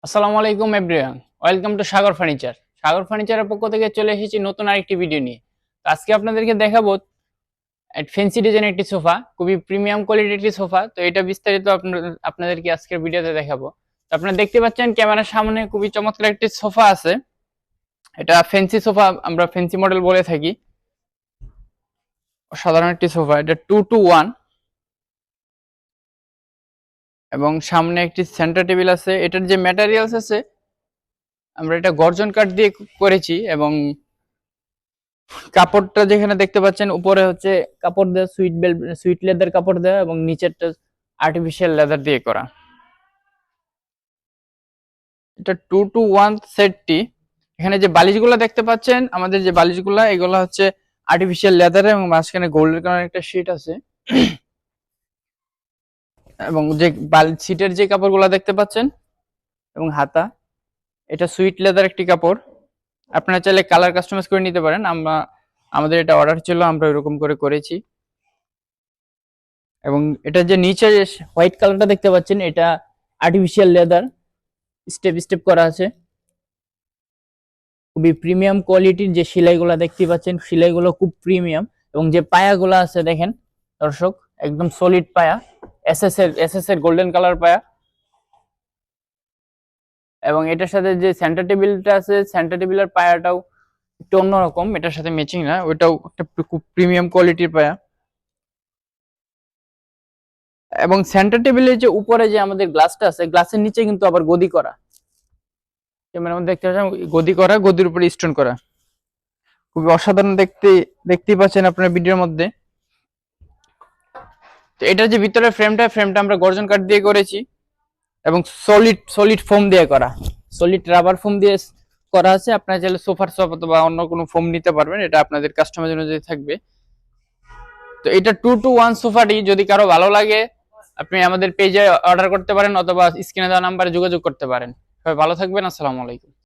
আসসালামু আলাইকুম everyone, welcome to Sagar furniture. Sagar ফার্নিচারের পক্ষ থেকে চলে এসেছি নতুন আরেকটি ভিডিও নিয়ে। তো আজকে আপনাদেরকে দেখাবো ফ্যান্সি ডিজাইনের একটি সোফা, খুবই প্রিমিয়াম কোয়ালিটির একটি সোফা। তো এটা বিস্তারিত আপনাদেরকে আজকের ভিডিওতে দেখাবো। তো আপনারা দেখতে পাচ্ছেন ক্যামেরার সামনে খুবই চমৎকার একটি সোফা আছে। এটা ফ্যান্সি সোফা, আমরা ফ্যান্সি মডেল বলে থাকি। সাধারণ একটি সোফা, এটা 2-to-1 এবং সামনে একটি সেন্টার টেবিল আছে। এটার যে ম্যাটেরিয়ালস আছে আমরা এটা গর্জন কাঠ দিয়ে করেছি এবং কাপড়টা যেখানে দেখতে পাচ্ছেন উপরে হচ্ছে কাপড় দেওয়া, সুইট লেদার কাপড় দেওয়া এবং নিচেরটা আর্টিফিশিয়াল লেদার দিয়ে করা। এটা 2-to-1 সেটটি। এখানে যে বালিশগুলো দেখতে পাচ্ছেন, আমাদের যে বালিশগুলো এগুলো হচ্ছে আর্টিফিশিয়াল লেদার এবং মাঝখানে গোল্ডেন কালার একটা শীট আছে। এবং যে সিটের যে কাপড়গুলো দেখতে পাচ্ছেন এবং হাতা, এটা সুইট লেদার একটি কাপড়। আপনারা চাইলে কালার কাস্টমাইজ করে নিতে পারেন। আমাদের এটা অর্ডার ছিল, আমরা এরকম করে করেছি। এবং এটা যে নিচে হোয়াইট কালারটা দেখতে পাচ্ছেন, এটা আর্টিফিশিয়াল লেদার স্টেপ স্টেপ করা আছে। খুবই প্রিমিয়াম কোয়ালিটির যে সেলাইগুলো দেখতে পাচ্ছেন, সেলাইগুলো খুব প্রিমিয়াম। এবং যে পায়াগুলো আছে দেখেন দর্শক, একদম সলিড পায়া, এসএস এর গোল্ডেন কালার পায়া। এবং এটার সাথে যে সেন্টার টেবিলটা আছে, সেন্টার টেবিলের পায়াটাও একটু অন্যরকম, এটার সাথে ম্যাচিং না, ওইটাও একটা খুব প্রিমিয়াম কোয়ালিটির পায়া। এবং সেন্টার টেবিলের যে উপরে যে আমাদের গ্লাসটা আছে, গ্লাসের নিচে কিন্তু আবার গদি করা, ক্যামেরার মধ্যে দেখতে পাচ্ছেন গদি করা, গদির উপরে স্টোন করা। খুবই অসাধারণ দেখতেই পাচ্ছেন আপনার ভিডিওর মধ্যে। তো এটার যে ভিতরে ফ্রেমটা আমরা গর্জন কাঠ দিয়ে করেছি এবং সলিড ফোম দিয়ে করা, সলিড রাবার ফোম দিয়ে করা আছে। আপনারা চাইলে সোফার সফট অথবা অন্য কোনো ফোম নিতে পারবেন, এটা আপনাদের কাস্টমাইজ অনুযায়ী থাকবে। তো এটা 2-to-1 সোফাটি যদি কারো ভালো লাগে আপনি আমাদের পেজে অর্ডার করতে পারেন অথবা স্ক্রিনে দেওয়া নাম্বারে যোগাযোগ করতে পারেন। সবাই ভালো থাকবেন, আসসালামু আলাইকুম।